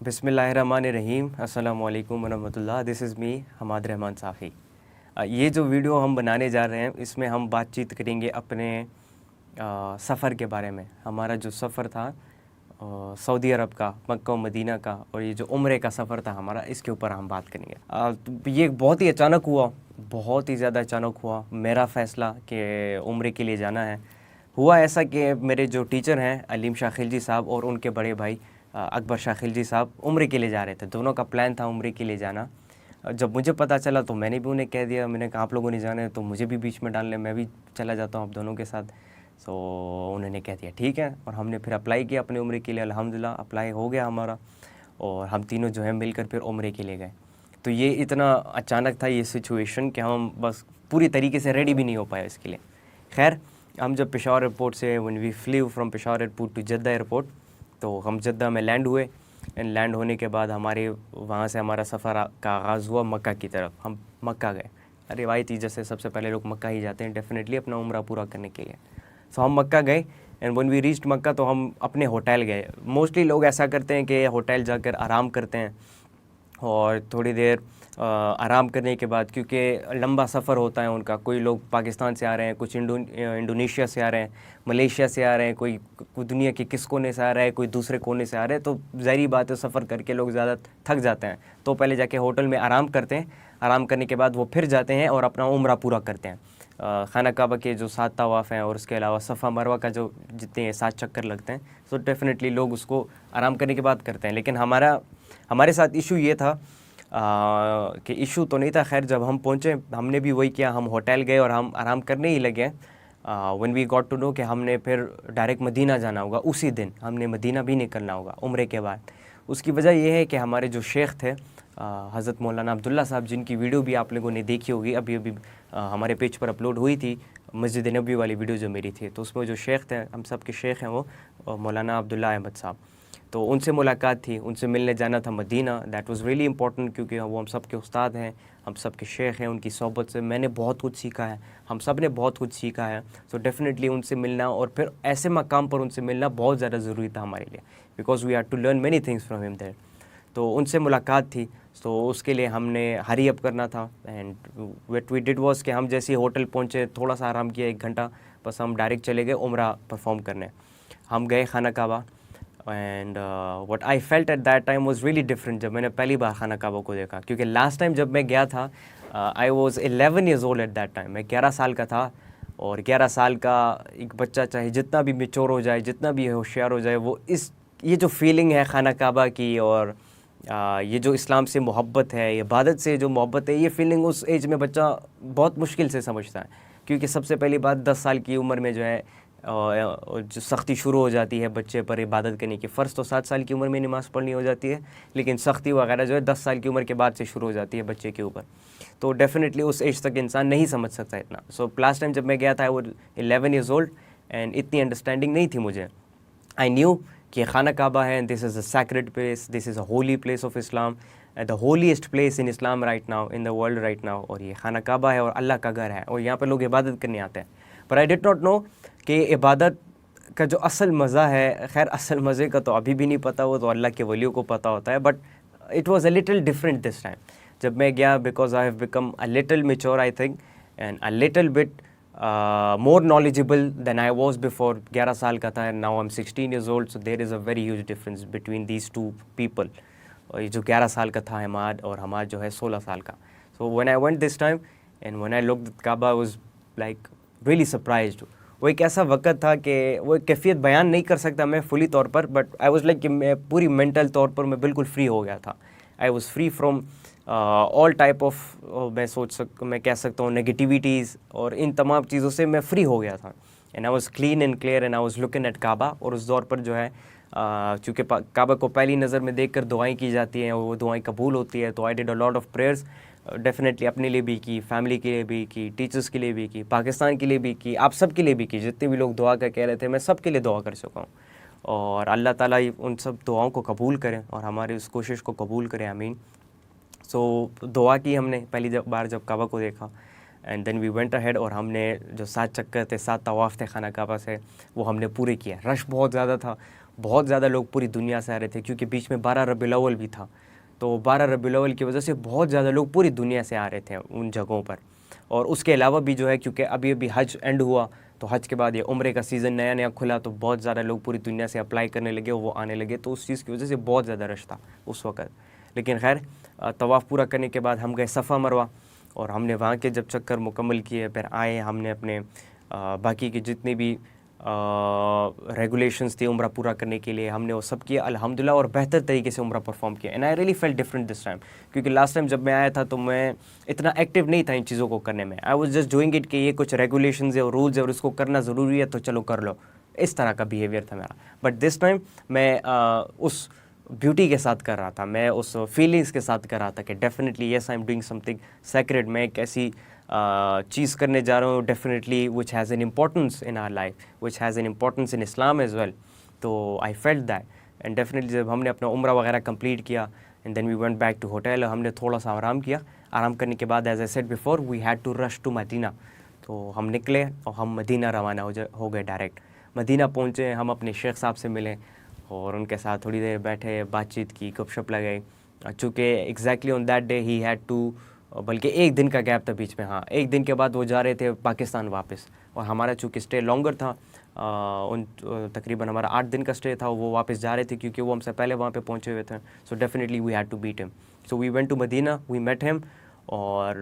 बिस्मिल्लाहिर्रहमानिर्रहीम अस्सलामु अलैकुम वरहमतुल्लाह। This is me Hammad Rehman Safi. ये जो वीडियो हम बनाने जा रहे हैं इसमें हम बातचीत करेंगे अपने सफ़र के बारे में। हमारा जो सफ़र था सऊदी अरब का, मक्का और मदीना का, और ये जो उम्रे का सफ़र था हमारा, इसके ऊपर हम बात करेंगे। तो ये बहुत ही अचानक हुआ, बहुत ही ज़्यादा अचानक हुआ मेरा फ़ैसला कि उम्रे के लिए जाना है। हुआ ऐसा कि मेरे जो टीचर हैं अलीम शाह खिलजी साहब और उनके बड़े भाई अकबर शाह खिलजी साहब उम्रे के लिए जा रहे थे। दोनों का प्लान था उम्रे के लिए जाना। जब मुझे पता चला तो मैंने भी उन्हें कह दिया, मैंने कहा आप लोगों ने जाना है तो मुझे भी बीच में डाल लें, मैं भी चला जाता हूँ आप दोनों के साथ। सो उन्होंने कह दिया ठीक है, और हमने फिर अप्लाई किया अपने उम्रे के लिए। अल्हम्दुलिल्लाह अप्लाई हो गया हमारा, और हम तीनों जो है मिलकर फिर उम्रे के लिए गए। तो ये इतना अचानक था ये सिचुएशन कि हम बस पूरी तरीके से रेडी भी नहीं हो पाए इसके लिए। खैर, हम जब पेशावर एयरपोर्ट से when we flew from Peshawar airport to Jeddah airport, तो हम जद्दा में लैंड हुए। एंड लैंड होने के बाद हमारे वहाँ से हमारा सफ़र का आगाज़ हुआ मक्का की तरफ। हम मक्का गए। रिवायती जैसे सबसे पहले लोग मक्का ही जाते हैं डेफिनेटली अपना उम्रा पूरा करने के लिए। सो हम मक्का गए, एंड व्हेन वी रीच्ड मक्का तो हम अपने होटल गए। मोस्टली लोग ऐसा करते हैं कि होटल जाकर आराम करते हैं, और थोड़ी देर आराम करने के बाद, क्योंकि लंबा सफ़र होता है उनका, कोई लोग पाकिस्तान से आ रहे हैं, कुछ इंडोनेशिया से आ रहे हैं, मलेशिया से आ रहे हैं, कोई दुनिया के किस कोने से आ रहा है, कोई दूसरे कोने से आ रहे हैं, तो ज़ाहिरी बात है सफ़र करके लोग ज़्यादा थक जाते हैं। तो पहले जाके होटल में आराम करते हैं, आराम करने के बाद वो फिर जाते हैं और अपना उम्रा पूरा करते हैं। खाना काबा के जो 7 तवाफ़ हैं और उसके अलावा सफ़ा मरवा का जो जितने 7 चक्कर लगते हैं, तो डेफ़िनेटली लोग उसको आराम करने के बाद करते हैं। लेकिन हमारे साथ इशू ये था कि इशू तो नहीं था। खैर, जब हम पहुँचे हमने भी वही किया, हम होटल गए और हम आराम करने ही लगे। When we got to know कि हमने फिर डायरेक्ट मदीना जाना होगा, उसी दिन हमने मदीना भी निकलना होगा उम्रे के बाद। उसकी वजह यह है कि हमारे जो शेख थे हज़रत मौलाना अब्दुल्ला साहब, जिनकी वीडियो भी आप लोगों ने देखी होगी, अभी अभी हमारे पेज पर अपलोड हुई थी, मस्जिद नबी वाली वीडियो जो मेरी थी, तो उसमें जो शेख थे, हम सब के शेख हैं वो मौलाना अब्दुल्ला अहमद साहब। तो उनसे मुलाकात थी, उनसे मिलने जाना था Medina. That was really important, क्योंकि वो हम सब के उस्ताद हैं, हम सब के शेख हैं। उनकी सोहबत से मैंने बहुत कुछ सीखा है, हम सब ने बहुत कुछ सीखा है। सो डेफिनेटली उनसे मिलना और फिर ऐसे मकाम पर उनसे मिलना बहुत ज़्यादा ज़रूरी था हमारे लिए, because we had to learn many things from him there. तो उनसे मुलाकात थी, तो उसके लिए हमने हरी अप करना था। And what we did was कि हम जैसे ही होटल पहुँचे, थोड़ा सा आराम किया 1 घंटा, बस हम डायरेक्ट चले गए उम्रा परफॉर्म करने। हम गए खाना Kaaba, and what I felt at that time was really different जब मैंने पहली बार खाना काबा को देखा। क्योंकि लास्ट टाइम जब मैं गया था I was 11 years old at that time. मैं 11 साल का था, और 11 साल का एक बच्चा चाहे जितना भी मैच्योर हो जाए, जितना भी होशियार हो जाए, वो ये जो फीलिंग है खाना काबा की, और ये जो इस्लाम से मोहब्बत है, ये इबादत से जो मोहब्बत है, ये फीलिंग उस एज में बच्चा बहुत मुश्किल से समझता है। क्योंकि सबसे पहली बात 10 साल की उम्र में जो है जो सख्ती शुरू हो जाती है बच्चे पर इबादत करने की। फ़र्ज़ तो 7 साल की उम्र में नमाज़ पढ़नी हो जाती है, लेकिन सख्ती वगैरह जो है 10 साल की उम्र के बाद से शुरू हो जाती है बच्चे के ऊपर। तो डेफ़िनेटली उस एज तक इंसान नहीं समझ सकता इतना। सो लास्ट टाइम जब मैं गया था वो 11 ईयर्स ओल्ड, एंड इतनी अंडरस्टैंडिंग नहीं थी मुझे। आई न्यू कि खाना काबा है, this is a sacred place, this is a holy place of Islam, the holiest place in Islam right now, in the world right now. और ये खाना काबा है और अल्लाह का घर है, और यहाँ पर लोग इबादत करने आते हैं। पर आई डिड नॉट नो कि इबादत का जो असल मज़ा है, खैर असल मज़े का तो अभी भी नहीं पता, वो तो अल्लाह के वलियों को पता होता है। But it was a little different this time जब मैं गया, because I have become a little mature I think, and a little bit more knowledgeable than I was before. 11 साल का था, now I am 16 years old, so there is a very huge difference between these two people. और ये जो 11 साल का था हमाद, और हमाद जो है 16 साल का। So when I went this time and when I looked at Kaaba, I was like really surprised. वो एक ऐसा वक्त था कि वो एक कैफियत बयान नहीं कर सकता मैं फुली तौर पर, बट आई वाज लाइक कि मैं पूरी मेंटल तौर पर मैं बिल्कुल फ्री हो गया था। I was free from all type of, मैं कह सकता हूँ नेगेटिविटीज़, और इन तमाम चीज़ों से मैं फ्री हो गया था। And I was clean and clear, and I was looking at Kaaba. और उस दौर पर जो है चूँकि काबा को पहली नज़र में देखकर दुआएं की जाती हैं, और वो दुआएं कबूल होती है, तो I did a lot of prayers definitely, अपने लिए भी की, फैमिली के लिए भी की, टीचर्स के लिए भी की, पाकिस्तान के लिए भी की, आप सब के लिए भी की। जितने भी लोग दुआ का कह रहे थे, मैं सब के लिए दुआ कर चुका हूँ। और अल्लाह ताला उन सब दुआओं को कबूल करें और हमारी उस कोशिश को कबूल करें, आमीन। सो दुआ की हमने पहली बार जब काबा को देखा, and then we went ahead, और हमने जो 7 चक्कर थे, 7 तवाफ़ थे खाना काबा से, वो हमने पूरे किए। रश बहुत ज़्यादा था, बहुत ज़्यादा लोग पूरी दुनिया से आ रहे थे, क्योंकि बीच में 12 रबीउल अव्वल भी था। तो 12 रबीउल अव्वल की वजह से बहुत ज़्यादा लोग पूरी दुनिया से आ रहे थे उन जगहों पर। और उसके अलावा भी जो है, क्योंकि अभी अभी हज एंड हुआ, तो हज के बाद ये उम्रे का सीज़न नया नया खुला, तो बहुत ज़्यादा लोग पूरी दुनिया से अप्लाई करने लगे, वो आने लगे। तो उस चीज़ की वजह से बहुत ज़्यादा रश था उस वक़्त। लेकिन खैर तवाफ़ पूरा करने के बाद हम गए सफ़ा मरवा, और हमने वहाँ के जब चक्कर मुकम्मल किए, फिर आए, हमने अपने बाकी के जितने भी रेगुलेशंस थी उम्रा पूरा करने के लिए, हमने वो सब किया अल्हम्दुलिल्लाह, और बेहतर तरीके से उम्रा परफॉर्म किया। And I really felt different this time, क्योंकि लास्ट टाइम जब मैं आया था तो मैं इतना एक्टिव नहीं था इन चीज़ों को करने में। I was just doing it कि ये कुछ रेगुलेशंस है और रूल्स है और इसको करना ज़रूरी है, तो चलो कर लो, इस तरह का बिहेवियर था मेरा। बट दिस टाइम मैं उस ब्यूटी के साथ कर रहा था, मैं उस फीलिंग्स के साथ कर रहा था कि definitely yes I am doing something sacred, मैं एक ऐसी चीज़ करने जा रहा हूँ definitely which has an importance in our life, which has an importance in Islam as well. तो I felt that, and definitely जब हमने अपना उम्रा वगैरह कंप्लीट किया and then we went back to hotel, हमने थोड़ा सा आराम किया। आराम करने के बाद as I said before we had to rush to Medina, तो हम निकले और हम मदीना रवाना हो गए डायरेक्ट। मदीना पहुँचे, हम अपने शेख साहब से मिले और उनके साथ थोड़ी देर बैठे, बातचीत की, गपशप लगाई। चूँकि एग्जैक्टली ऑन दैट डे ही हैड टू, बल्कि एक दिन का गैप था बीच में, हाँ एक दिन के बाद वो जा रहे थे पाकिस्तान वापस, और हमारा चूँकि स्टे लॉन्गर था, तकरीबन हमारा 8 दिन का स्टे था, वो वापस जा रहे थे क्योंकि वो हमसे पहले वहाँ पे पहुँचे हुए थे। So definitely we had to beat him, so we went to Medina, we met him, और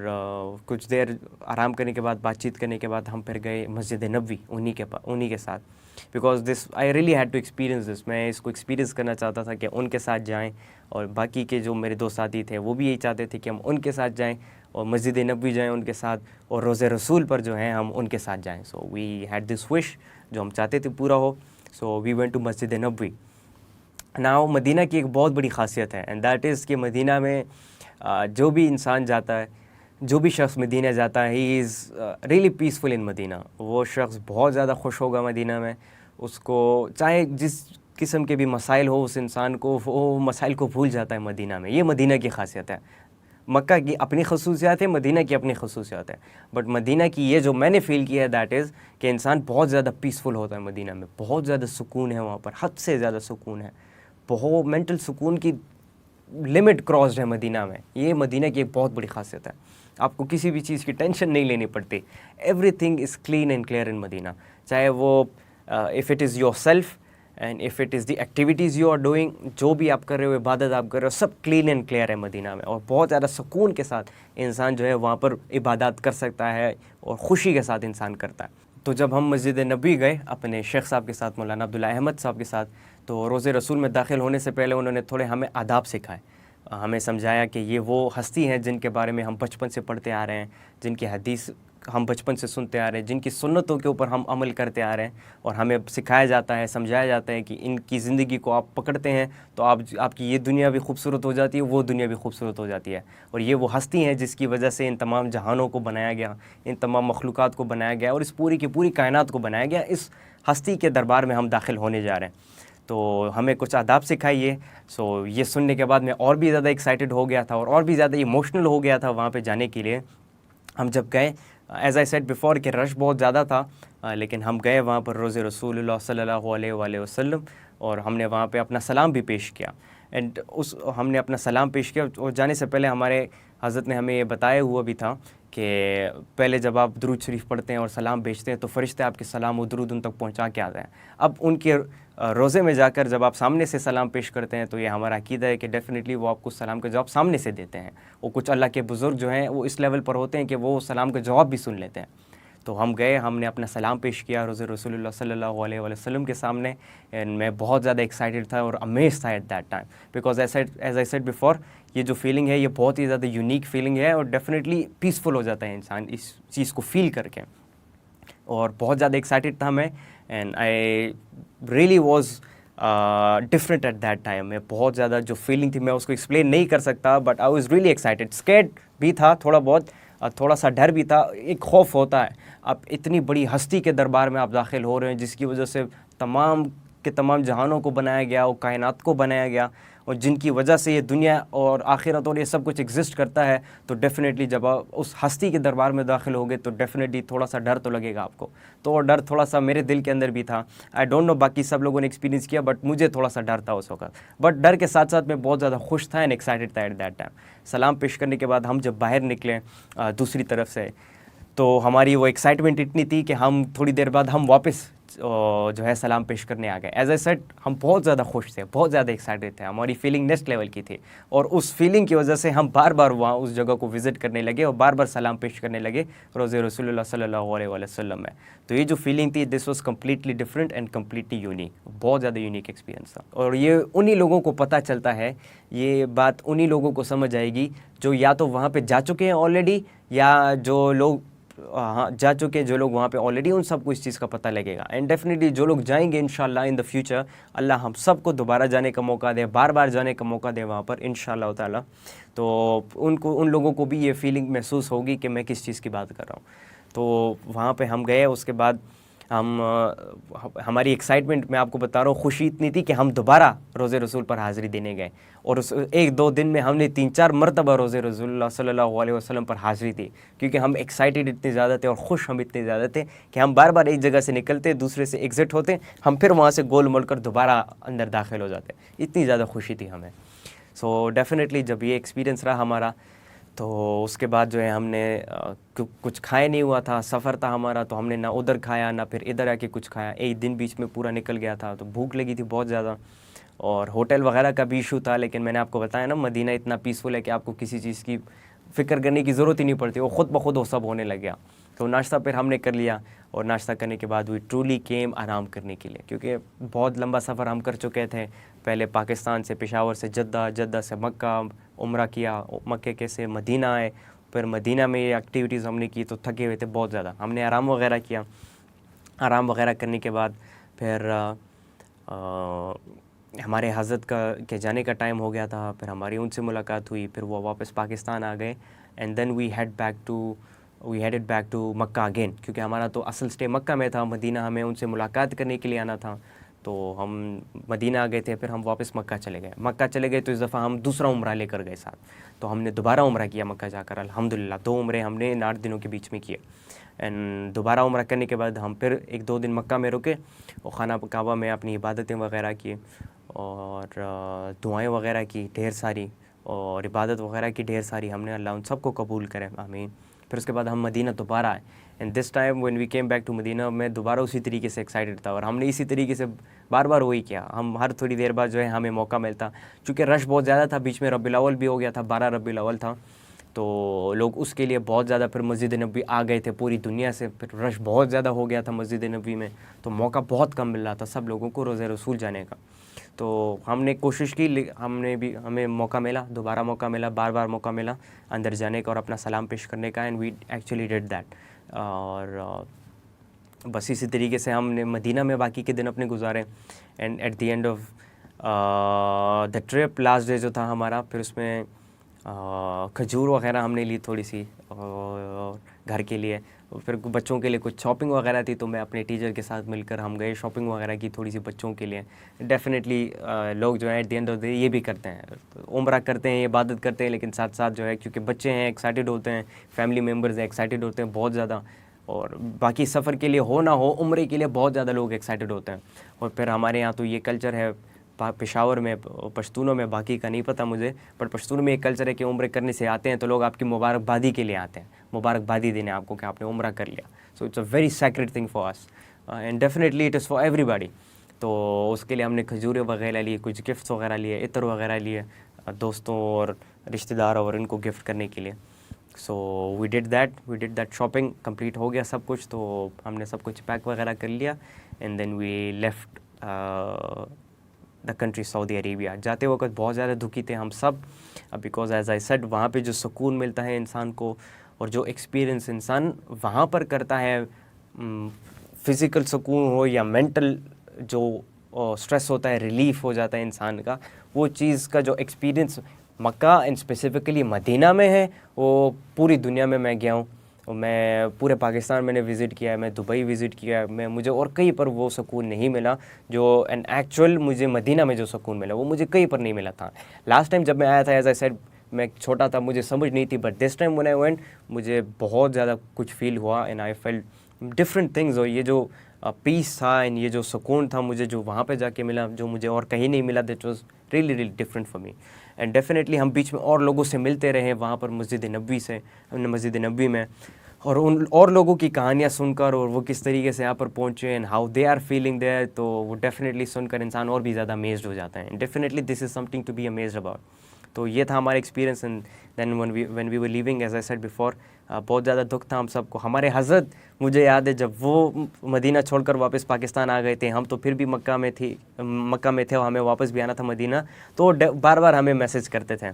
कुछ देर आराम करने के बाद, बातचीत करने के बाद हम फिर गए मस्जिद नबवी उन्हीं के साथ, because this I really had to experience this, मैं इसको एक्सपीरियंस करना चाहता था कि उनके साथ जाएं, और बाकी के जो मेरे दो साथी थे वो भी यही चाहते थे कि हम उनके साथ जाएं और मस्जिद नबवी जाएं उनके साथ, और रोज़े रसूल पर जो हैं हम उनके साथ जाएं। So we had this wish, जो हम चाहते थे पूरा हो। सो वी वेंट टू मस्जिद नबवी। नाउ मदीना की एक बहुत बड़ी खासियत है, एंड दैट इज़ कि मदीना में जो भी इंसान जाता है, जो भी शख्स मदीना जाता है, he is really peaceful in Medina. वो शख्स बहुत ज़्यादा खुश होगा मदीना में, उसको चाहे जिस किस्म के भी मसाइल हो, उस इंसान को वो मसाइल को भूल जाता है मदीना में। ये मदीना की खासियत है। मक्का की अपनी खसूसियात है, मदीना की अपनी खसूसियात है, बट मदीना की ये जो मैंने फ़ील किया है दैट इज़ कि इंसान बहुत ज़्यादा पीसफुल होता है मदीना में, बहुत ज़्यादा सुकून है वहाँ पर, हद से ज़्यादा सुकून है, बहुत मेंटल सुकून की लिमिट क्रॉस्ड है मदीना में। ये मदीना की एक बहुत बड़ी खासियत है, आपको किसी भी चीज़ की टेंशन नहीं लेनी पड़ती। Everything is clean and clear in Medina, चाहे वो if it is your self and if it is the activities you are doing, जो भी आप कर रहे हो, इबादत आप कर रहे हो, सब क्लीन एंड क्लियर है मदीना में, और बहुत ज़्यादा सुकून के साथ इंसान जो है वहाँ पर इबादत कर सकता है और ख़ुशी के साथ इंसान करता है। तो जब हम मस्जिद नबी गए अपने शेख साहब के साथ, मौलाना अब्दुल्ला अहमद साहब के साथ, तो रोज़े रसूल में दाखिल होने से पहले उन्होंने थोड़े हमें आदाब सिखाए, हमें समझाया कि ये वो हस्ती हैं जिनके बारे में हम बचपन से पढ़ते आ रहे हैं, जिनकी हदीस हम बचपन से सुनते आ रहे हैं, जिनकी सुन्नतों के ऊपर हम अमल करते आ रहे हैं, और हमें सिखाया जाता है, समझाया जाता है कि इनकी ज़िंदगी को आप पकड़ते हैं तो आपकी ये दुनिया भी खूबसूरत हो जाती है, वो दुनिया भी खूबसूरत हो जाती है, और ये वो हस्ती हैं जिसकी वजह से इन तमाम जहानों को बनाया गया, इन तमाम मखलूक़ात को बनाया गया, और इस पूरी की पूरी कायनात को बनाया गया। इस हस्ती के दरबार में हम दाखिल होने जा रहे हैं, तो हमें कुछ आदाब सिखाइए। सो ये सुनने के बाद मैं और भी ज़्यादा एक्साइटेड हो गया था और भी ज़्यादा इमोशनल हो गया था वहाँ पे जाने के लिए। हम जब गए, एज़ आई सेड बिफोर कि रश बहुत ज़्यादा था, लेकिन हम गए वहाँ पर रोज़े रसूलुल्लाह सल्लल्लाहु अलैहि वसल्लम, और हमने वहाँ पे अपना सलाम भी पेश किया। एंड हमने अपना सलाम पेश किया, और जाने से पहले हमारे हज़रत ने हमें ये बताया हुआ भी था कि पहले जब आप दुरूद शरीफ पढ़ते हैं और सलाम भेजते हैं तो फ़रिश्ते आपके सलाम और दुरूद उन तक पहुँचा के आते हैं। अब उनके रोज़े में जाकर जब आप सामने से सलाम पेश करते हैं तो ये हमारा अकीदा है कि डेफ़िनेटली वो आपको सलाम का जवाब सामने से देते हैं। वो कुछ अल्लाह के बुज़ुर्ग जो हैं वो इस लेवल पर होते हैं कि वो सलाम का जवाब भी सुन लेते हैं। तो हम गए, हमने अपना सलाम पेश किया रोज़े रसूलुल्लाह सल्लल्लाहु अलैहि वसल्लम के सामने, एंड मैं बहुत ज़्यादा एक्साइटेड था और अमेज़ था at that time, because as I said before, ये जो फीलिंग है ये बहुत ही ज़्यादा यूनिक फीलिंग है, और डेफिनेटली पीसफुल हो जाता है इंसान इस चीज़ को फ़ील करके, और बहुत ज़्यादा एक्साइटेड था मैं, and I really was different at that time. मैं बहुत ज़्यादा जो फीलिंग थी मैं उसको एक्सप्लेन नहीं कर सकता, but I was really excited, scared भी था थोड़ा बहुत, थोड़ा सा डर भी था, एक खौफ होता है। आप इतनी बड़ी हस्ती के दरबार में आप दाखिल हो रहे हैं जिसकी वजह से तमाम के तमाम जहानों को बनाया गया और कायनात को बनाया गया, और जिनकी वजह से ये दुनिया और आखिरत और ये सब कुछ एग्जिस्ट करता है, तो डेफिनेटली जब आप उस हस्ती के दरबार में दाखिल होगे तो डेफिनेटली थोड़ा सा डर तो लगेगा आपको। तो वो डर थोड़ा सा मेरे दिल के अंदर भी था। आई डोंट नो बाकी सब लोगों ने एक्सपीरियंस किया, बट मुझे थोड़ा सा डर था उस वक्त। बट डर के साथ साथ मैं बहुत ज़्यादा खुश था एंड एक्साइटेड था एट दैट टाइम। सलाम पेश करने के बाद हम जब बाहर निकले दूसरी तरफ से, तो हमारी वो एक्साइटमेंट इतनी थी कि हम थोड़ी देर बाद हम वापस जो है सलाम पेश करने आ गए। एज ए सेट हम बहुत ज़्यादा खुश थे, बहुत ज़्यादा एक्साइटेड थे, हमारी फीलिंग नेक्स्ट लेवल की थी। और उस फीलिंग की वजह से हम बार बार वहाँ उस जगह को विज़िट करने लगे और बार बार सलाम पेश करने लगे रोज़े रसूलुल्लाह सल्लल्लाहु अलैहि वसल्लम में। तो ये जो फीलिंग थी, this was completely different and completely unique, बहुत ज़्यादा यूनिक एक्सपीरियंस था। और ये उन्हीं लोगों को पता चलता है, ये बात उन्हीं लोगों को समझ आएगी जो या तो वहाँ पे जा चुके हैं ऑलरेडी, या जो लोग हाँ जा चुके हैं, जो लोग वहाँ पे ऑलरेडी, उन सबको इस चीज़ का पता लगेगा। एंड डेफिनेटली जो लोग जाएंगे इंशाल्लाह इन द फ्यूचर, अल्लाह हम सबको दोबारा जाने का मौका दे, बार बार जाने का मौका दे वहाँ पर इंशाल्लाह ताला। तो उन लोगों को भी ये फीलिंग महसूस होगी कि मैं किस चीज़ की बात कर रहा हूँ। तो वहाँ पे हम गए, उसके बाद हमारी एक्साइटमेंट, मैं आपको बता रहा हूँ, खुशी इतनी थी कि हम दोबारा रोज़े रसूल पर हाज़िरी देने गए। और उस 1-2 दिन में हमने 3-4 मरतबा रोज़े रसूलुल्लाह सल्लल्लाहु अलैहि वसल्लम पर हाज़िरी दी, क्योंकि हम एक्साइटेड इतने ज़्यादा थे और ख़ुश हम इतने ज़्यादा थे कि हम बार बार एक जगह से निकलते, दूसरे से एग्ज़िट होते, हम फिर वहाँ से गोल मोड़ कर दोबारा अंदर दाखिल हो जाते। इतनी ज़्यादा खुशी थी हमें। सो डेफिनेटली जब ये एक्सपीरियंस रहा हमारा, तो उसके बाद जो है हमने कुछ खाया नहीं हुआ था, सफ़र था हमारा, तो हमने ना उधर खाया ना फिर इधर आके कुछ खाया। एक दिन बीच में पूरा निकल गया था, तो भूख लगी थी बहुत ज़्यादा, और होटल वगैरह का भी इशू था। लेकिन मैंने आपको बताया ना, मदीना इतना पीसफुल है कि आपको किसी चीज़ की फ़िक्र करने की ज़रूरत ही नहीं पड़ती, वो ख़ुद ब खुद वो सब होने लग गया। तो नाश्ता फिर हमने कर लिया, और नाश्ता करने के बाद वी ट्रूली केम आराम करने के लिए, क्योंकि बहुत लंबा सफ़र हम कर चुके थे। पहले पाकिस्तान से, पेशावर से जद्दा, जद्दा से मक्का, उम्रा किया, मक्के के से मदीना आए, फिर मदीना में ये एक्टिविटीज़ हमने की, तो थके हुए थे बहुत ज़्यादा। हमने आराम वगैरह किया, आराम वगैरह करने के बाद फिर हमारे हज़रत के जाने का टाइम हो गया था। फिर हमारी उनसे मुलाकात हुई, फिर वो वापस पाकिस्तान आ गए, and then we headed back to Mecca again, क्योंकि हमारा तो असल स्टे मक्का में था। मदीना हमें उनसे मुलाकात करने के लिए आना था, तो हम मदीना आ गए थे, फिर हम वापस मक्का चले गए। मक्का चले गए तो इस दफ़ा हम दूसरा उम्रा लेकर गए साथ, तो हमने दोबारा उम्रा किया मक्का जाकर। अल्हम्दुलिल्लाह 2 उम्रे हमने इन 8 दिनों के बीच में किए। एंड दोबारा उम्रा करने के बाद हम फिर 1-2 दिन मक्का में रुके और खाना काबा में अपनी इबादतें वगैरह की और दुआएं वगैरह की ढेर सारी, और इबादत वगैरह की ढेर सारी हमने। अल्लाह उन सबको कबूल करे, आमीन। फिर उसके बाद हम मदीना दोबारा आए, and this time when we came back to Medina, मैं दोबारा उसी तरीके से एक्साइटेड था, और हमने इसी तरीके से बार बार वही किया। हम हर थोड़ी देर बाद जो है हमें मौका मिलता, चूँकि रश बहुत ज़्यादा था, बीच में रबीउल अव्वल भी हो गया था, 12 रबीउल अव्वल था, तो लोग उसके लिए बहुत ज़्यादा फिर मस्जिद नबी आ गए थे पूरी दुनिया से। फिर रश बहुत ज़्यादा हो गया था मस्जिद नबी में, तो मौका बहुत कम मिल रहा था सब लोगों को रोज़े रसूल जाने का। तो हमने कोशिश की, हमें मौका मिला, दोबारा मौका मिला, बार बार मौका मिला अंदर जाने का और अपना सलाम पेश करने का, and we actually did that. और बस इसी तरीके से हमने मदीना में बाकी के दिन अपने गुजारे। And at the end of the trip, last day जो था हमारा, फिर उसमें खजूर वगैरह हमने ली थोड़ी सी घर के लिए, फिर बच्चों के लिए कुछ शॉपिंग वगैरह थी, तो मैं अपने टीचर के साथ मिलकर हम गए, शॉपिंग वगैरह की थोड़ी सी बच्चों के लिए। डेफिनेटली लोग जो है at the end of the day ये भी करते हैं, उम्रा करते हैं, इबादत करते हैं, लेकिन साथ साथ जो है क्योंकि बच्चे हैं एक्साइटेड होते हैं, फैमिली मेम्बर्स हैं एक्साइटेड होते हैं बहुत ज़्यादा, और बाकी सफ़र के लिए हो ना हो, उम्रे के लिए बहुत ज़्यादा लोग एक्साइटेड होते हैं। और फिर हमारे यहाँ तो ये कल्चर है पेशावर में, पश्तूनों में बाकी का नहीं पता मुझे, पर पश्तून में एक कल्चर है कि उम्र करने से आते हैं तो लोग आपकी मुबारकबादी के लिए आते हैं, मुबारकबादी देने आपको कि आपने उम्र कर लिया। So it's a very sacred thing for us and definitely it is for everybody. तो उसके लिए हमने खजूरें वगैरह लिए, कुछ गिफ्ट्स वगैरह लिए, इतर वगैरह लिए दोस्तों और रिश्तेदार और इनको गिफ्ट करने के लिए। So we did that shopping complete हो गया सब कुछ, तो हमने सब कुछ पैक वगैरह कर लिया, and then we left the country Saudi Arabia. जाते वक्त बहुत ज़्यादा दुखी थे हम सब, बिकॉज एज आई सेड, वहाँ पे जो सुकून मिलता है इंसान को और जो एक्सपीरियंस इंसान वहाँ पर करता है, फ़िज़िकल सुकून हो या मेंटल जो स्ट्रेस होता है, रिलीफ़ हो जाता है इंसान का, वो चीज़ का जो experience Mecca and specifically Medina में है, वो पूरी दुनिया में मैं गया हूँ मैं पूरे पाकिस्तान मैंने विज़िट किया है, मैं दुबई विज़िट किया है, मैं मुझे और कहीं पर वो सुकून नहीं मिला जो एन एक्चुअल मुझे मदीना में जो सुकून मिला वो मुझे कहीं पर नहीं मिला था। लास्ट टाइम जब मैं आया था, एज आई सेड, मैं छोटा था, मुझे समझ नहीं थी, but this time when I went मुझे बहुत ज़्यादा कुछ फील हुआ and I felt different things. और ये जो पीस था एंड ये जो सुकून था मुझे जो वहाँ पे जाके मिला, जो मुझे और कहीं नहीं मिला, that was really really different for me. And definitely हम बीच में और लोगों से मिलते रहे वहाँ पर मस्जिद नबवी से, हमने मस्जिद नबवी में, और उन और लोगों की कहानियाँ सुनकर और वो किस तरीके से यहाँ पर पहुँचे and how they are feeling there, तो वो डेफिनेटली सुनकर इंसान और भी ज़्यादा अमेज्ड हो जाता है। Definitely this is something to be amazed about. तो ये था हमारा experience. And then when we were living, as I said before, बहुत ज़्यादा दुख था हम सबको। हमारे हज़रत, मुझे याद है जब वो मदीना छोड़कर वापस पाकिस्तान आ गए थे, हम तो फिर भी मक्का में थे और हमें वापस भी आना था मदीना, तो बार बार हमें मैसेज करते थे।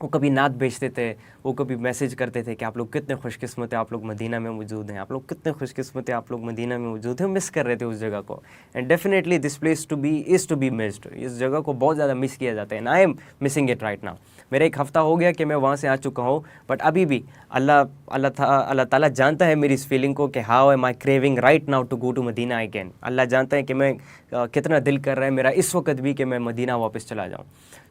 वो कभी नात भेजते थे, वो कभी मैसेज करते थे कि आप लोग कितने खुशकिस्मत हैं, आप लोग मदीना में मौजूद हैं, आप लोग कितने खुशकिस्मत हैं, आप लोग मदीना में मौजूद हैं। मिस कर रहे थे उस जगह को। And definitely this place is to be missed. इस जगह को बहुत ज़्यादा मिस किया जाता है and I am missing it right now. मेरा 1 हफ़्ता हो गया कि मैं वहाँ से आ चुका हूँ, बट अभी भी अल्लाह ताला जानता है मेरी इस फीलिंग को कि how am I craving right now to go to Medina again. अल्लाह जानता है कि मैं कितना दिल कर रहा है मेरा इस वक्त भी कि मैं मदीना वापस चला जाऊँ।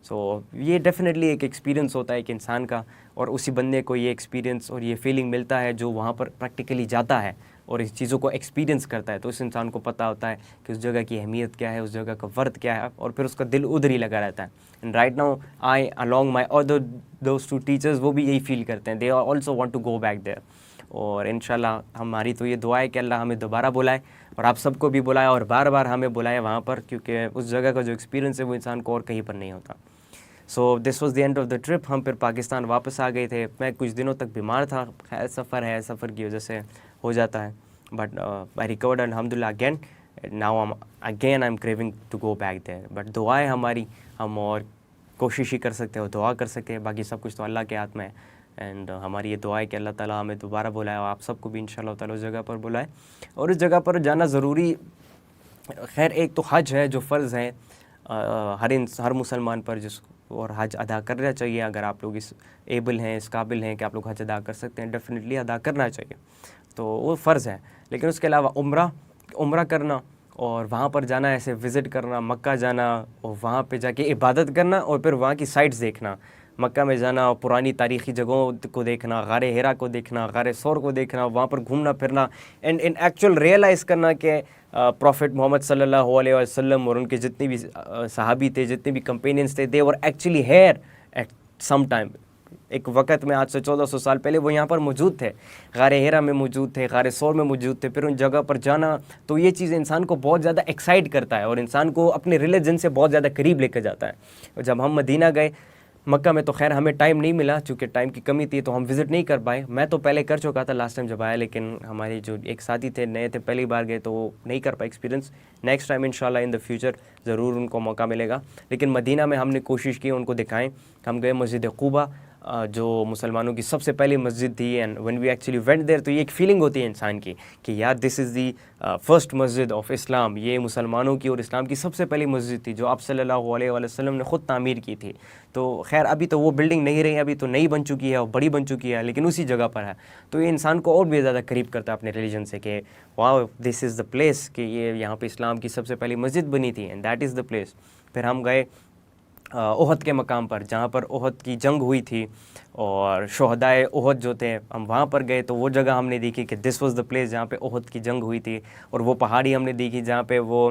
सो ये डेफिनेटली एक एक्सपीरियंस होता है एक इंसान का, और उसी बंदे को ये एक्सपीरियंस और ये फीलिंग मिलता है जो वहाँ पर प्रैक्टिकली जाता है और इस चीज़ों को एक्सपीरियंस करता है। तो उस इंसान को पता होता है कि उस जगह की अहमियत क्या है, उस जगह का वर्थ क्या है, और फिर उसका दिल उधर ही लगा रहता है। And right now I along my और दोज 2 टीचर्स, वो भी यही फील करते हैं, they also want to go back there. और इंशाल्लाह हमारी तो ये दुआ है कि अल्लाह हमें दोबारा बुलाए और आप सबको भी बुलाए और बार बार हमें बुलाए वहाँ पर, क्योंकि उस जगह का जो एक्सपीरियंस है वो इंसान को और कहीं पर नहीं होता। So this was the end of the trip. हम फिर पाकिस्तान वापस आ गए थे। मैं कुछ दिनों तक बीमार था, खैर सफ़र है, सफ़र की वजह से हो जाता है, बट आई रिकवर्ड अल्हम्दुलिल्लाह again. Now I am craving to go back there. But दुआएं हमारी, हम और कोशिश ही कर सकते हैं और दुआ कर सकते हैं, बाकी सब कुछ तो अल्लाह के हाथ में है। एंड हमारी ये दुआ है कि अल्लाह ताला हमें दोबारा बुलाए और आप सबको भी इंशाल्लाह ताला उस जगह पर बुलाए। और उस जगह पर जाना ज़रूरी, खैर एक तो हज है जो फ़र्ज़ है हर मुसलमान पर, जिसको और हज अदा करना चाहिए। अगर आप लोग इस एबल हैं, इस काबिल हैं कि आप लोग हज अदा कर सकते हैं, डेफिनेटली अदा करना चाहिए, तो वो फ़र्ज़ है। लेकिन उसके अलावा उम्रा करना और वहाँ पर जाना, ऐसे विज़िट करना, मक्का जाना और वहाँ पे जाके इबादत करना और फिर वहाँ की साइट्स देखना, मक्का में जाना और पुरानी तारीख़ी जगहों को देखना, गारे हिरा को देखना, गारे सौर को देखना, वहाँ पर घूमना फिरना एंड इन एक्चुअल रियलाइज़ करना कि प्रॉफिट मोहम्मद सल्लल्लाहु अलैहि वसल्लम और उनके जितने भी सहाबी थे, जितने भी कंपेनियंस थे, they were actually here at some time. एक वक़्त में आज से 1400 साल पहले वो यहाँ पर मौजूद थे, गारे हिरा में मौजूद थे, गारे सौर में मौजूद थे। फिर उन जगह पर जाना, तो ये चीज़ इंसान को बहुत ज़्यादा एक्साइट करता है और इंसान को अपने रिलीजन से बहुत ज़्यादा करीब लेकर जाता है। और जब हम मदीना गए, मक्का में तो खैर हमें टाइम नहीं मिला, चूँकि टाइम की कमी थी तो हम विज़िट नहीं कर पाए। मैं तो पहले कर चुका था लास्ट टाइम जब आया, लेकिन हमारे जो एक साथी थे, नए थे, पहली बार गए, तो वो नहीं कर पाए एक्सपीरियंस। नेक्स्ट टाइम इंशाल्लाह इन द फ्यूचर ज़रूर उनको मौका मिलेगा। लेकिन मदीना में हमने कोशिश की उनको दिखाएं। हम गए मस्जिद क़ुबा, जो मुसलमानों की सबसे पहली मस्जिद थी। And when we actually went there, तो ये एक फीलिंग होती है इंसान की कि यार दिस इज़ दी फर्स्ट मस्जिद ऑफ इस्लाम। ये मुसलमानों की और इस्लाम की सबसे पहली मस्जिद थी जो आप सल्लल्लाहु अलैहि वसल्लम ने ख़ुद तामीर की थी। तो खैर अभी तो वो बिल्डिंग नहीं रही, अभी तो नई बन चुकी है और बड़ी बन चुकी है, लेकिन उसी जगह पर है। तो ये इंसान को और भी ज़्यादा करीब करता है अपने रिलीजन से कि वाह दिस इज़ द प्लेस, कि ये यहाँ पे इस्लाम की सबसे पहली मस्जिद बनी थी and that is the place. फिर हम गए ओहद के मकाम पर, जहाँ पर ओहद की जंग हुई थी और शोहदाए ओहद जो थे, हम वहाँ पर गए। तो वो जगह हमने देखी कि दिस वाज द प्लेस जहाँ पे ओहद की जंग हुई थी। और वो पहाड़ी हमने देखी जहाँ पे वो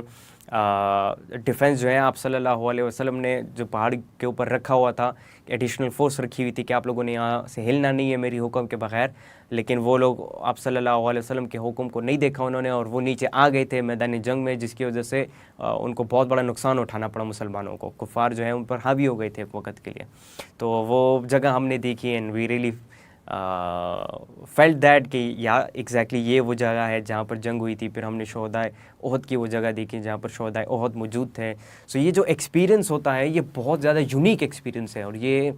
डिफेंस जो है आप सल्लल्लाहु अलैहि वसल्लम ने जो पहाड़ के ऊपर रखा हुआ था, एडिशनल फोर्स रखी हुई थी कि आप लोगों ने यहाँ से हिलना नहीं है मेरी हुक्म के बगैर। लेकिन वो लोग आप सल्लल्लाहु अलैहि वसल्लम के हुक्म को नहीं देखा उन्होंने और वो नीचे आ गए थे मैदान जंग में, जिसकी वजह से उनको बहुत बड़ा नुकसान उठाना पड़ा मुसलमानों को। कुफ़ार जो है उन पर हावी हो गए थे वक़्त के लिए। तो वो जगह हमने देखी and we really felt that कि या एग्जैक्टली ये वो जगह है जहाँ पर जंग हुई थी। फिर हमने शोहदाए ओहद की वो जगह देखी जहाँ पर शोहदाए ओहद मौजूद थे। सो ये जो एक्सपीरियंस होता है ये बहुत ज़्यादा यूनिक एक्सपीरियंस है और ये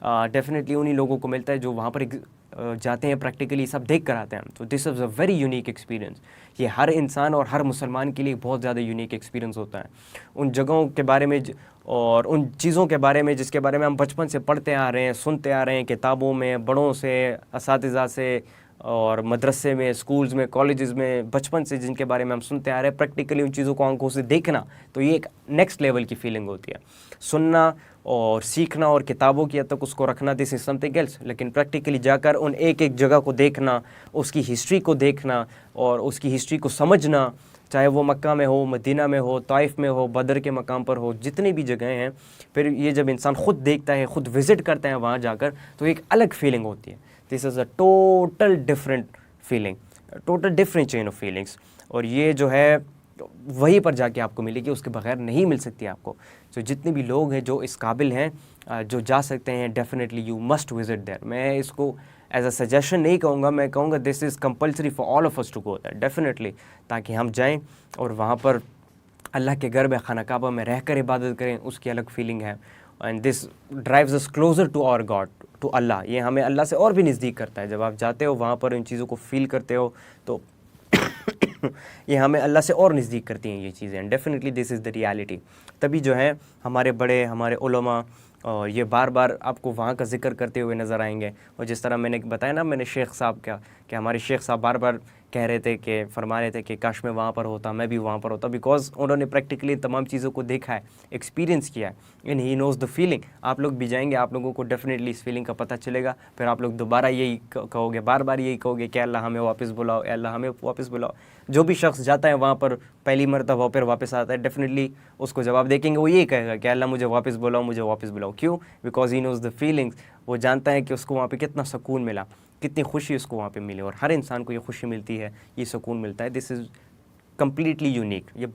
डेफिनेटली उन्हीं लोगों को मिलता है जो वहाँ पर जाते हैं, प्रैक्टिकली सब देख कर आते हैं। तो this is a very unique experience. ये हर इंसान और हर मुसलमान के लिए बहुत ज़्यादा यूनिक एक्सपीरियंस होता है। उन जगहों के बारे में और उन चीज़ों के बारे में जिसके बारे में हम बचपन से पढ़ते आ रहे हैं, सुनते आ रहे हैं किताबों में, बड़ों से, असातिज़ा से, और मदरसे में, स्कूल्स में, कॉलेजेस में बचपन से जिनके बारे में हम सुनते आ रहे हैं, प्रैक्टिकली उन चीज़ों को आंखों से देखना, तो ये एक नेक्स्ट लेवल की फीलिंग होती है। सुनना और सीखना और किताबों की हद तक उसको रखना, दिस इज़ समथिंग एल्स, लेकिन प्रैक्टिकली जाकर उन एक एक जगह को देखना, उसकी हिस्ट्री को देखना और उसकी हिस्ट्री को समझना, चाहे वो मक्का में हो, मदीना में हो, ताइफ में हो, बदर के मकाम पर हो, जितनी भी जगहें हैं, फिर ये जब इंसान ख़ुद देखता है, ख़ुद विज़िट करता है वहाँ जाकर, तो एक अलग फीलिंग होती है। This is a total different feeling, total different chain of feelings. और ये जो है वहीं पर जाके आपको मिलेगी, उसके बगैर नहीं मिल सकती आपको। तो जितने भी लोग हैं जो इस काबिल हैं, जो जा सकते हैं, definitely you must visit there. मैं इसको एज अ सजेशन नहीं कहूँगा, मैं कहूँगा this is compulsory for all of us to go there definitely, ताकि हम जाएं और वहाँ पर अल्लाह के घर में, खाना काबा में रहकर इबादत करें, उसकी अलग फीलिंग है। And this drives us closer to our God, to अल्लाह। ये हमें अल्लाह से और भी नज़दीक करता है। जब आप जाते हो वहाँ पर इन चीज़ों को फील करते हो, तो ये हमें अल्लाह से और नज़दीक करती हैं ये चीज़ें। And definitely this is the reality. तभी जो है हमारे बड़े, हमारे उलमा और ये बार बार आपको वहाँ का जिक्र करते हुए नज़र आएंगे। और जिस तरह मैंने बताया ना, मैंने शेख साहब का, कि हमारे शेख साहब बार बार कह रहे थे, कि फरमा रहे थे कि काश मैं वहाँ पर होता, मैं भी वहाँ पर होता, बिकॉज उन्होंने प्रैक्टिकली तमाम चीज़ों को देखा है, एक्सपीरियंस किया है, and he knows the feeling. आप लोग भी जाएंगे, आप लोगों को डेफिनेटली इस फीलिंग का पता चलेगा। फिर आप लोग दोबारा यही कहोगे, बार बार यही कहोगे कि अल्लाह हमें वापस बुलाओ, अल्लाह हमें वापस बुलाओ। जो भी शख्स जाता है वहाँ पर पहली मरतबा फिर वापस आता है, डेफिनेटली उसको जवाब देखेंगे, वो ये कहेगा कि अल्लाह मुझे वापस बुलाओ, मुझे वापस बुलाओ। क्यों? Because he knows the feelings. वो जानता है कि उसको वहाँ पे कितना सुकून मिला, कितनी खुशी उसको वहाँ पे मिली। और हर इंसान को ये खुशी मिलती है, ये सुकून मिलता है। This is completely unique. ये